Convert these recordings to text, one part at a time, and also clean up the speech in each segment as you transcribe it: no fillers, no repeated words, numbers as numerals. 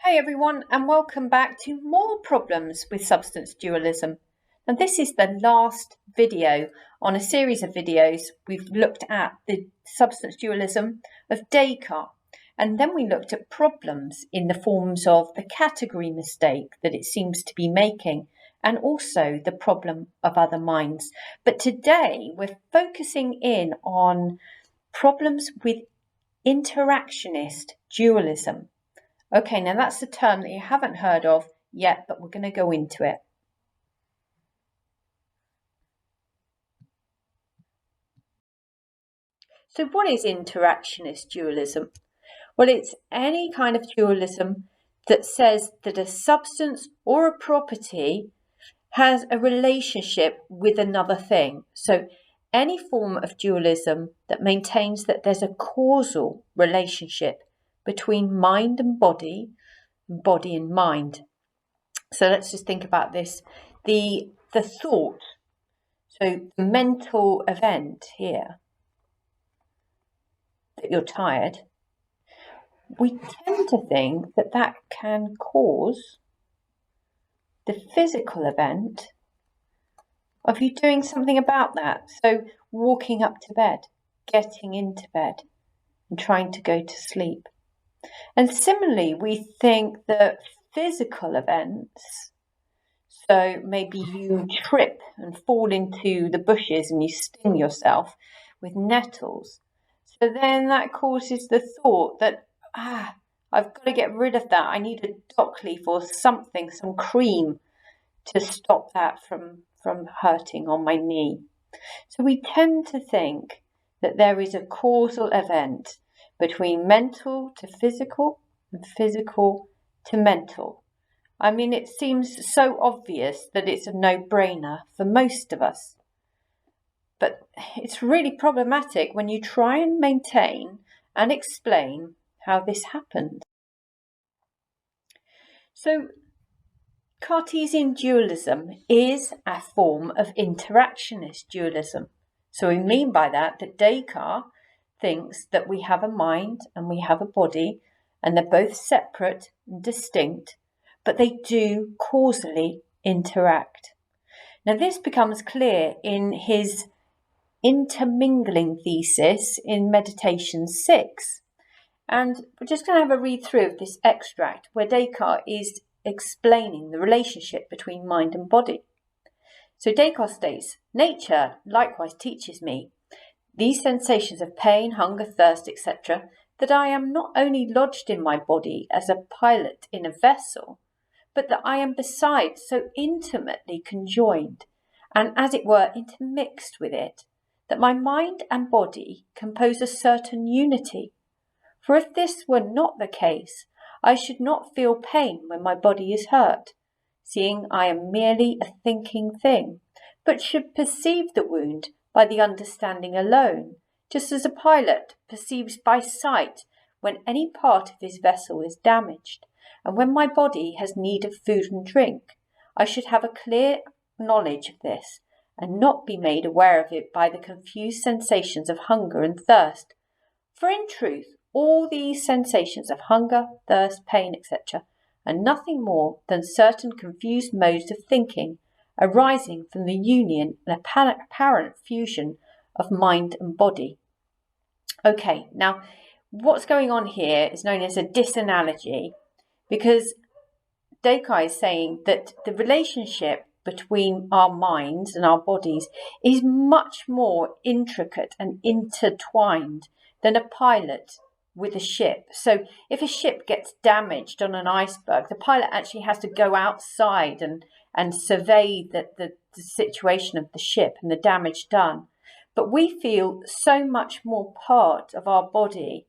Hey everyone, and welcome back to more problems with substance dualism. And this is the last video on a series of videos. We've looked at the substance dualism of Descartes, and then we looked at problems in the forms of the category mistake that it seems to be making, and also the problem of other minds. But today we're focusing in on problems with interactionist dualism. Okay, now that's a term that you haven't heard of yet, but we're going to go into it. So what is interactionist dualism? Well, it's any kind of dualism that says that a substance or a property has a relationship with another thing. So any form of dualism that maintains that there's a causal relationship between mind and body and mind. So let's just think about this. The thought, so the mental event here, that you're tired, we tend to think that that can cause the physical event of you doing something about that. So walking up to bed, getting into bed, and trying to go to sleep. And similarly, we think that physical events, so maybe you trip and fall into the bushes and you sting yourself with nettles. So then that causes the thought that, I've got to get rid of that. I need a dock leaf or something, some cream to stop that from hurting on my knee. So we tend to think that there is a causal event between mental to physical and physical to mental. I mean, it seems so obvious that it's a no-brainer for most of us. But it's really problematic when you try and maintain and explain how this happened. So, Cartesian dualism is a form of interactionist dualism. So we mean by that Descartes thinks that we have a mind and we have a body, and they're both separate and distinct, but they do causally interact. Now this becomes clear in his intermingling thesis in Meditation 6. And we're just going to have a read through of this extract where Descartes is explaining the relationship between mind and body. So Descartes states, "Nature likewise teaches me these sensations of pain, hunger, thirst, etc., that I am not only lodged in my body as a pilot in a vessel, but that I am besides so intimately conjoined, and as it were intermixed with it, that my mind and body compose a certain unity. For if this were not the case, I should not feel pain when my body is hurt, seeing I am merely a thinking thing, but should perceive the wound by the understanding alone, just as a pilot perceives by sight when any part of his vessel is damaged, and when my body has need of food and drink. I should have a clear knowledge of this, and not be made aware of it by the confused sensations of hunger and thirst. For in truth, all these sensations of hunger, thirst, pain, etc., are nothing more than certain confused modes of thinking arising from the union and apparent fusion of mind and body." Okay, now what's going on here is known as a disanalogy, because Descartes is saying that the relationship between our minds and our bodies is much more intricate and intertwined than a pilot with a ship. So if a ship gets damaged on an iceberg, the pilot actually has to go outside and survey the situation of the ship and the damage done. But we feel so much more part of our body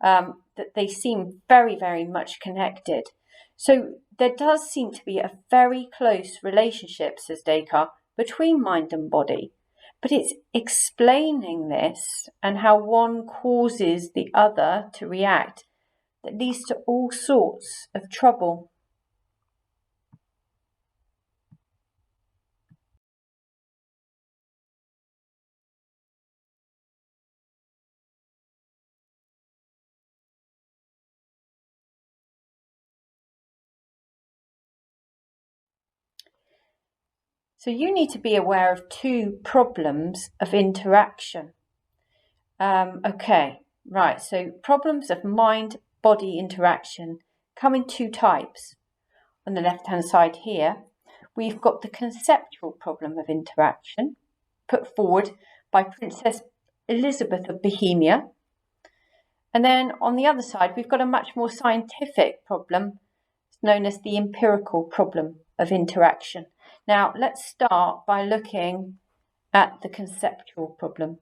that they seem very, very much connected. So there does seem to be a very close relationship, says Descartes, between mind and body. But it's explaining this and how one causes the other to react that leads to all sorts of trouble. So you need to be aware of two problems of interaction. Okay, right, so problems of mind-body interaction come in two types. On the left-hand side here, we've got the conceptual problem of interaction, put forward by Princess Elisabeth of Bohemia. And then on the other side, we've got a much more scientific problem known as the empirical problem of interaction. Now, let's start by looking at the conceptual problem.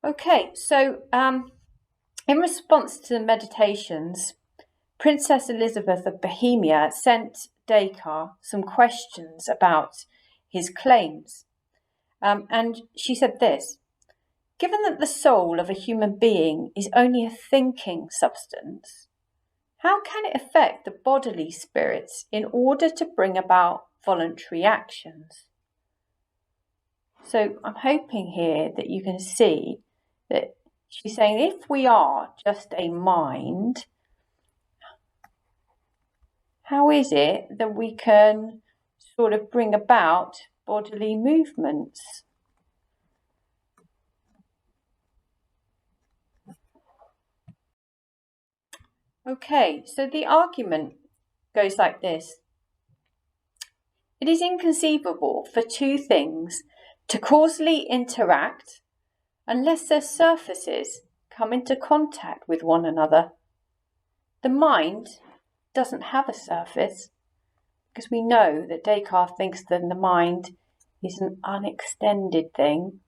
Okay, so in response to the meditations, Princess Elisabeth of Bohemia sent Descartes some questions about his claims. And she said this: given that the soul of a human being is only a thinking substance, how can it affect the bodily spirits in order to bring about voluntary actions? So I'm hoping here that you can see that she's saying if we are just a mind, how is it that we can sort of bring about bodily movements? Okay, so the argument goes like this. It is inconceivable for two things to causally interact unless their surfaces come into contact with one another. The mind doesn't have a surface, because we know that Descartes thinks that the mind is an unextended thing.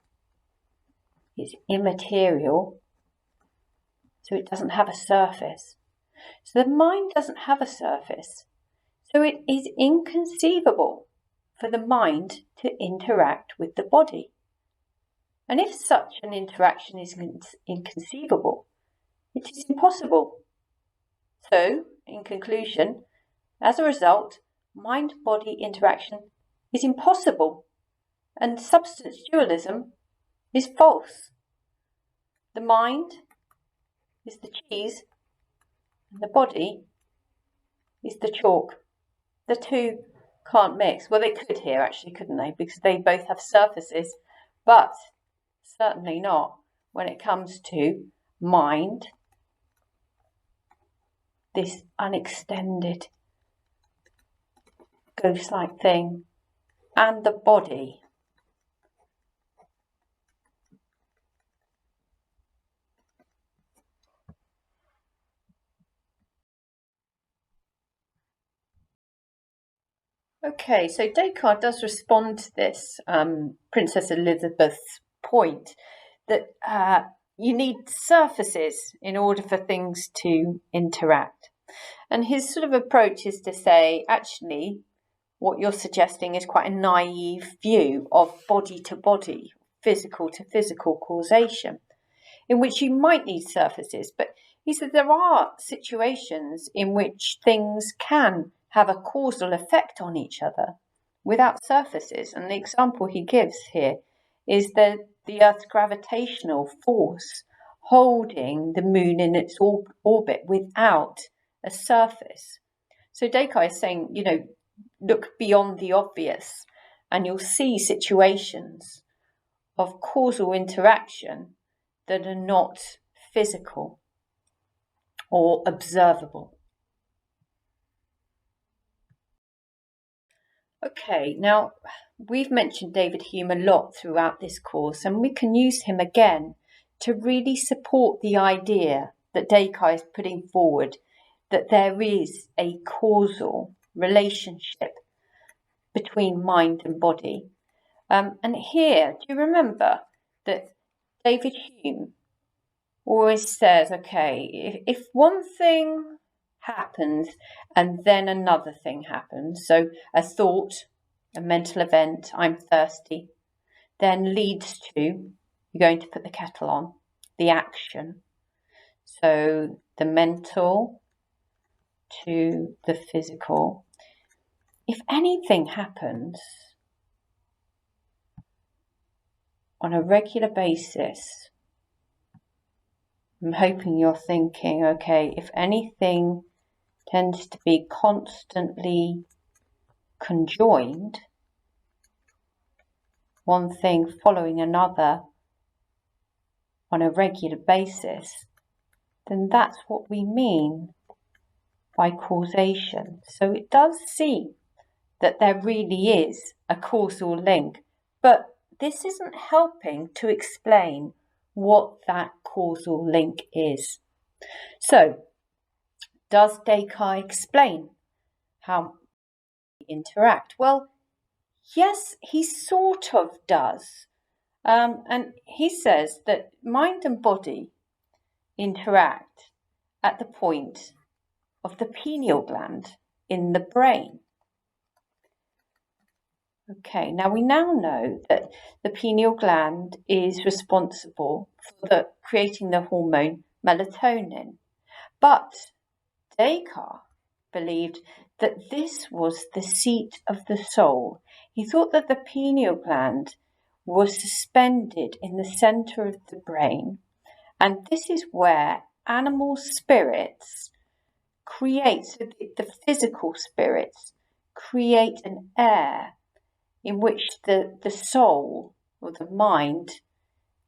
It's immaterial, so it doesn't have a surface. So the mind doesn't have a surface, so it is inconceivable for the mind to interact with the body. And if such an interaction is inconceivable, it is impossible. So, in conclusion, as a result, mind-body interaction is impossible, and substance dualism is false. The mind is the cheese, and the body is the chalk. The two can't mix. Well, they could here, actually, couldn't they? Because they both have surfaces, but certainly not when it comes to mind, this unextended ghost-like thing, and the body. Okay, so Descartes does respond to this Princess Elizabeth's point that you need surfaces in order for things to interact. And his sort of approach is to say, actually, what you're suggesting is quite a naive view of body to body, physical to physical causation, in which you might need surfaces. But he said there are situations in which things can have a causal effect on each other without surfaces. And the example he gives here is the Earth's gravitational force holding the moon in its orbit without a surface. So Descartes is saying, look beyond the obvious and you'll see situations of causal interaction that are not physical or observable. Okay, now we've mentioned David Hume a lot throughout this course, and we can use him again to really support the idea that Descartes is putting forward, that there is a causal relationship between mind and body. And here, do you remember that David Hume always says, okay, if one thing happens and then another thing happens, so a thought, a mental event, I'm thirsty, then leads to, you're going to put the kettle on, the action. So the mental to the physical. If anything happens on a regular basis, I'm hoping you're thinking, okay, if anything tends to be constantly conjoined, one thing following another on a regular basis, then that's what we mean by causation. So it does seem that there really is a causal link, but this isn't helping to explain what that causal link is. So, does Descartes explain how we interact? Well, yes, he sort of does. And he says that mind and body interact at the point of the pineal gland in the brain. Okay, now we know that the pineal gland is responsible for creating the hormone melatonin. But Descartes believed that this was the seat of the soul. He thought that the pineal gland was suspended in the center of the brain, and this is where animal spirits create, so the physical spirits create an air in which the soul or the mind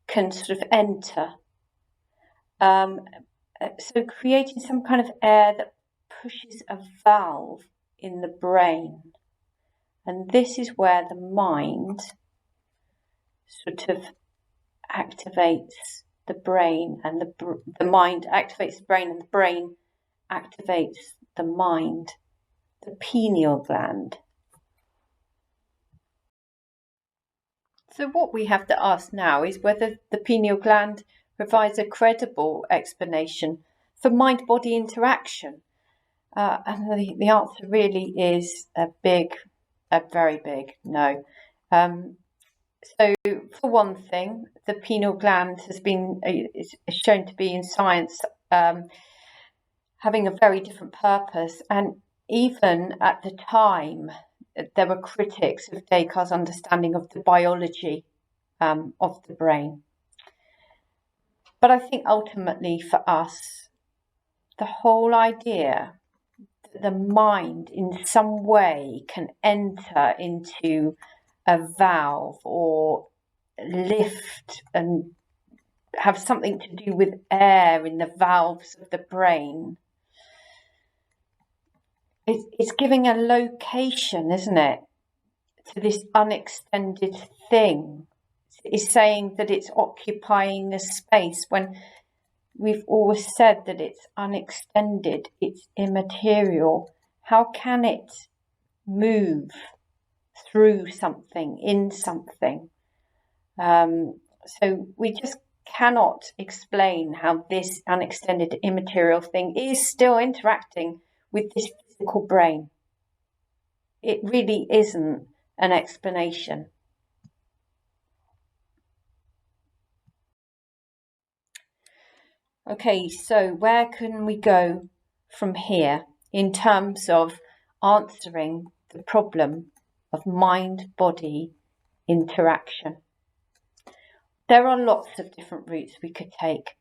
can sort of enter. So creating some kind of air that pushes a valve in the brain. And this is where the mind sort of activates the brain, and the mind activates the brain, and the brain activates the mind, the pineal gland. So what we have to ask now is whether the pineal gland provides a credible explanation for mind-body interaction. And the answer really is a very big no. So for one thing, the pineal gland is shown to be in science having a very different purpose, and even at the time there were critics of Descartes' understanding of the biology of the brain. But I think ultimately for us, the whole idea that the mind in some way can enter into a valve or lift and have something to do with air in the valves of the brain, it's giving a location, isn't it, to this unextended thing. It's saying that it's occupying a space when we've always said that it's unextended, it's immaterial. How can it move through something, in something? So we just cannot explain how this unextended immaterial thing is still interacting with this physical brain. It really isn't an explanation. Okay, so where can we go from here in terms of answering the problem of mind-body interaction? There are lots of different routes we could take,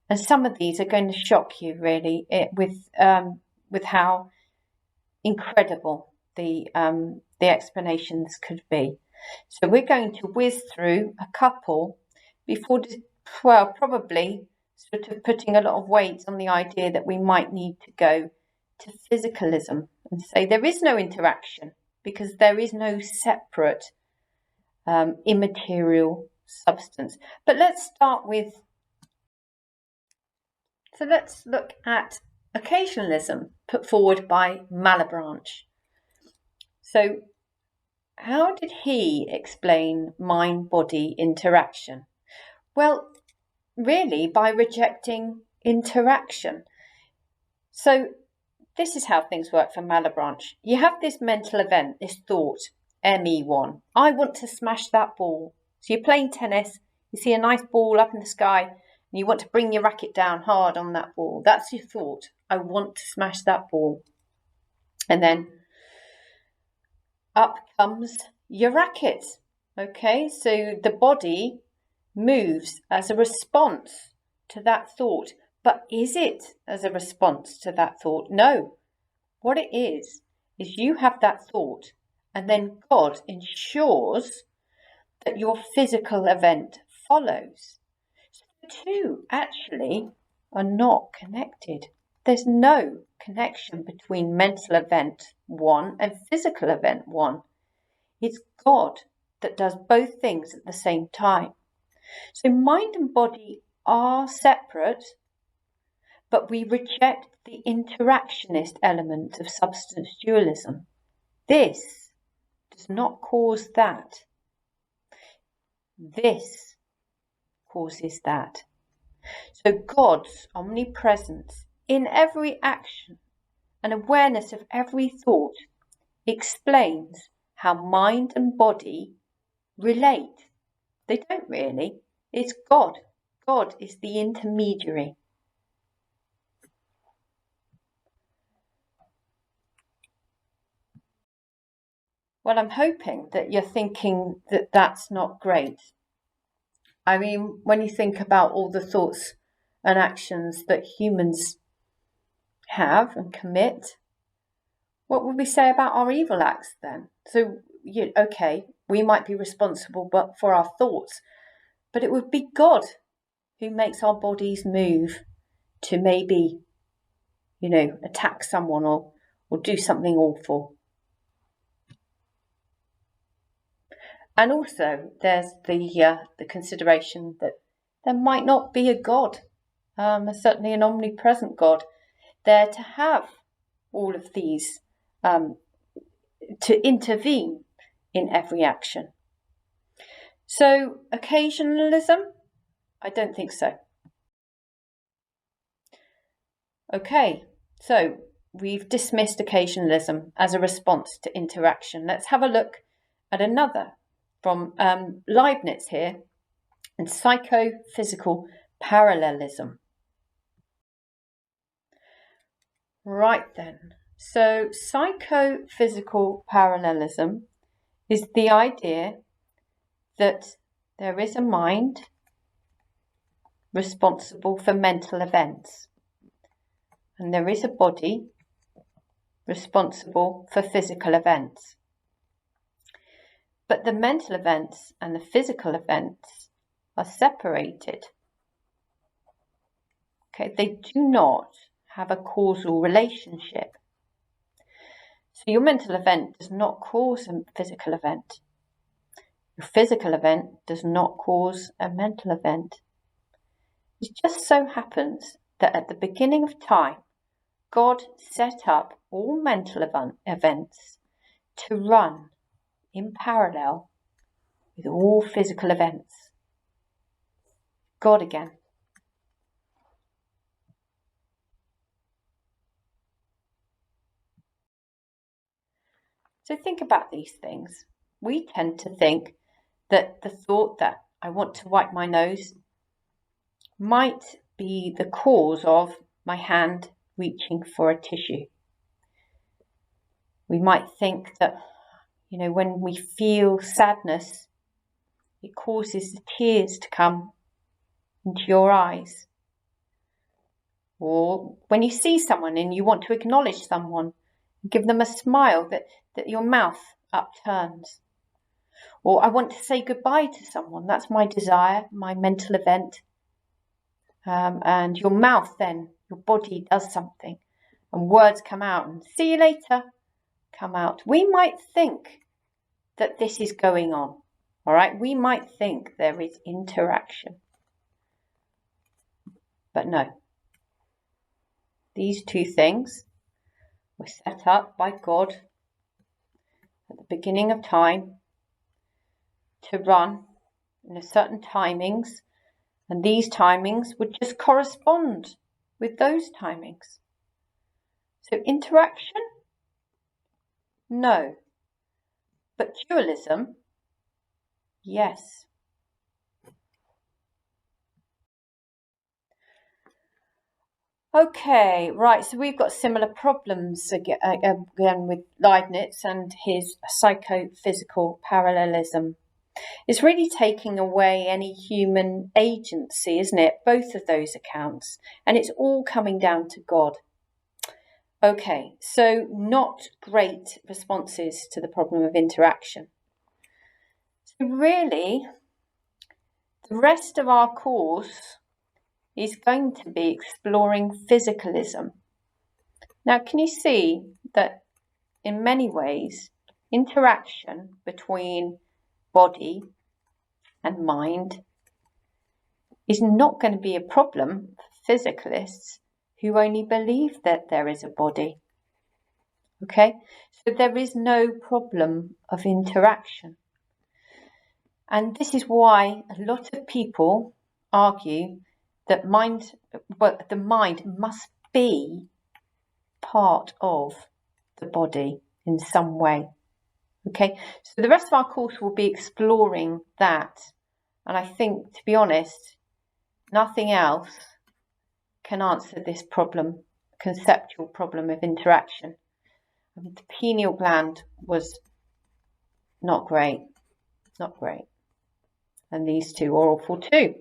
and some of these are going to shock you really with how incredible the explanations could be. So we're going to whiz through a couple before, probably sort of putting a lot of weight on the idea that we might need to go to physicalism and say there is no interaction because there is no separate immaterial substance. But let's look at occasionalism put forward by Malebranche. So how did he explain mind-body interaction? Well, really by rejecting interaction. So this is how things work for Malebranche. You have this mental event, this thought, ME1. I want to smash that ball. So you're playing tennis, you see a nice ball up in the sky, and you want to bring your racket down hard on that ball. That's your thought. I want to smash that ball. And then up comes your racket. Okay, so the body moves as a response to that thought. But is it as a response to that thought? No. What it is you have that thought, and then God ensures that your physical event follows. So the two actually are not connected. There's no connection between mental event 1 and physical event 1. It's God that does both things at the same time. So mind and body are separate, but we reject the interactionist element of substance dualism. This does not cause that. This causes that. So God's omnipresence in every action and awareness of every thought explains how mind and body relate. They don't really. It's God. God is the intermediary. Well, I'm hoping that you're thinking that that's not great. I mean, when you think about all the thoughts and actions that humans have and commit, what would we say about our evil acts then? So, okay, we might be responsible for our thoughts, but it would be God who makes our bodies move to maybe, attack someone or do something awful. And also, there's the consideration that there might not be a God, certainly an omnipresent God, there to have all of these, to intervene in every action. So, occasionalism? I don't think so. Okay, so we've dismissed occasionalism as a response to interaction. Let's have a look at another from Leibniz here, and psychophysical parallelism. Right then, so psychophysical parallelism is the idea that there is a mind responsible for mental events, and there is a body responsible for physical events. But the mental events and the physical events are separated. Okay, they do not have a causal relationship. So your mental event does not cause a physical event. Your physical event does not cause a mental event. It just so happens that at the beginning of time, God set up all mental events to run in parallel with all physical events. God again. So think about these things. We tend to think that the thought that I want to wipe my nose might be the cause of my hand reaching for a tissue. We might think that, when we feel sadness, it causes the tears to come into your eyes. Or when you see someone and you want to acknowledge someone, give them a smile, that your mouth upturns. Or I want to say goodbye to someone. That's my desire, my mental event. And your mouth then, your body does something. And words come out and see you later come out. We might think that this is going on. All right. We might think there is interaction. But no. These two things were set up by God at the beginning of time to run in a certain timings, and these timings would just correspond with those timings. So interaction? No. But dualism? Yes. Okay, right, so we've got similar problems again with Leibniz and his psychophysical parallelism. It's really taking away any human agency, isn't it? Both of those accounts. And it's all coming down to God. Okay, so not great responses to the problem of interaction. So really, the rest of our course is going to be exploring physicalism. Now, can you see that in many ways, interaction between body and mind is not going to be a problem for physicalists who only believe that there is a body. Okay, so there is no problem of interaction. And this is why a lot of people argue that the mind must be part of the body in some way. Okay, so the rest of our course will be exploring that. And I think, to be honest, nothing else can answer this problem, conceptual problem of interaction. The pineal gland was not great. And these two are awful too.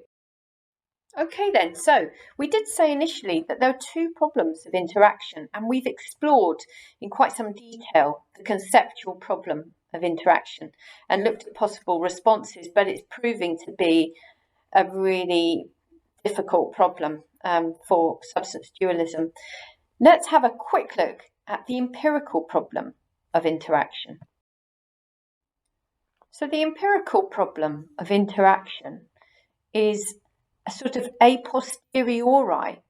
Okay then, so we did say initially that there are two problems of interaction, and we've explored in quite some detail the conceptual problem of interaction and looked at possible responses, but it's proving to be a really difficult problem for substance dualism. Let's have a quick look at the empirical problem of interaction. So the empirical problem of interaction is a sort of a posteriori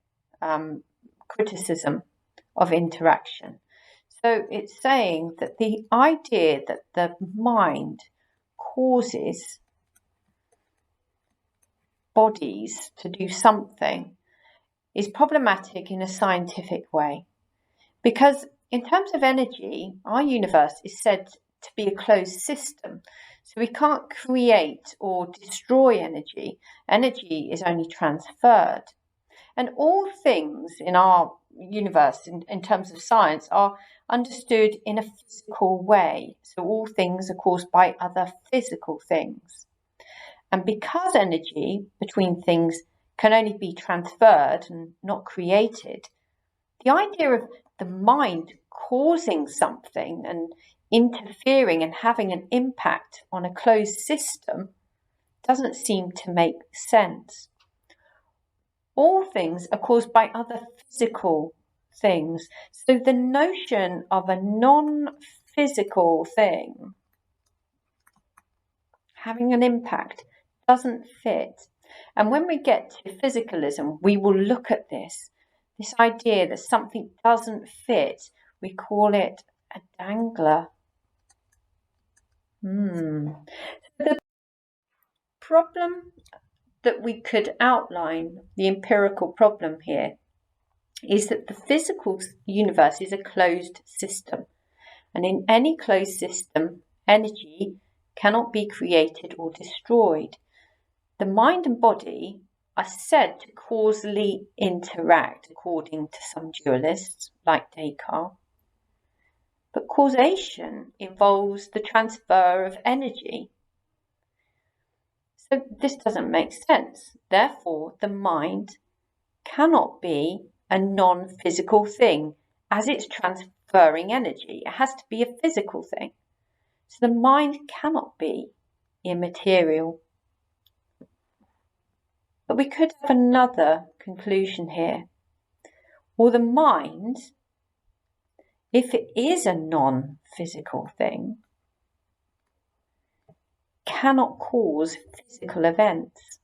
criticism of interaction. So it's saying that the idea that the mind causes bodies to do something is problematic in a scientific way. Because in terms of energy, our universe is said to be a closed system. So we can't create or destroy energy. Energy is only transferred. And all things in our universe, in terms of science, are understood in a physical way. So all things are caused by other physical things. And because energy between things can only be transferred and not created, the idea of the mind causing something and interfering and having an impact on a closed system doesn't seem to make sense. All things are caused by other physical things. So the notion of a non-physical thing having an impact doesn't fit. And when we get to physicalism, we will look at this idea that something doesn't fit. We call it a dangler. The problem that we could outline, the empirical problem here, is that the physical universe is a closed system. And in any closed system, energy cannot be created or destroyed. The mind and body are said to causally interact, according to some dualists, like Descartes. But causation involves the transfer of energy. So this doesn't make sense. Therefore, the mind cannot be a non-physical thing as it's transferring energy. It has to be a physical thing. So the mind cannot be immaterial. But we could have another conclusion here. Or the mind, if it is a non-physical thing, cannot cause physical events.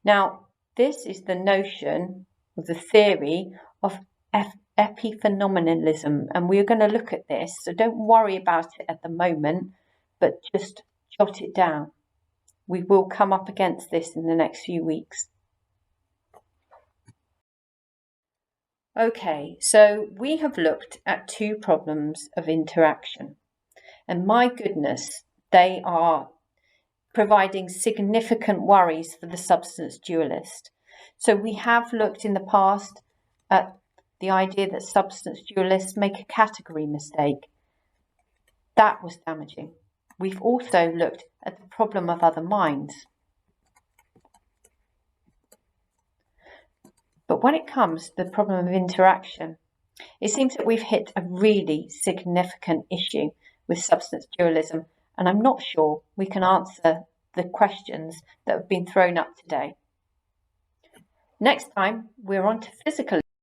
Now, this is the notion of the theory of epiphenomenalism, and we're going to look at this, so don't worry about it at the moment, but just jot it down. We will come up against this in the next few weeks. Okay, so we have looked at two problems of interaction, and my goodness, they are providing significant worries for the substance dualist. So we have looked in the past at the idea that substance dualists make a category mistake. That was damaging. We've also looked at the problem of other minds. But when it comes to the problem of interaction, It seems that we've hit a really significant issue with substance dualism, and I'm not sure we can answer the questions that have been thrown up today. Next time, we're on to physical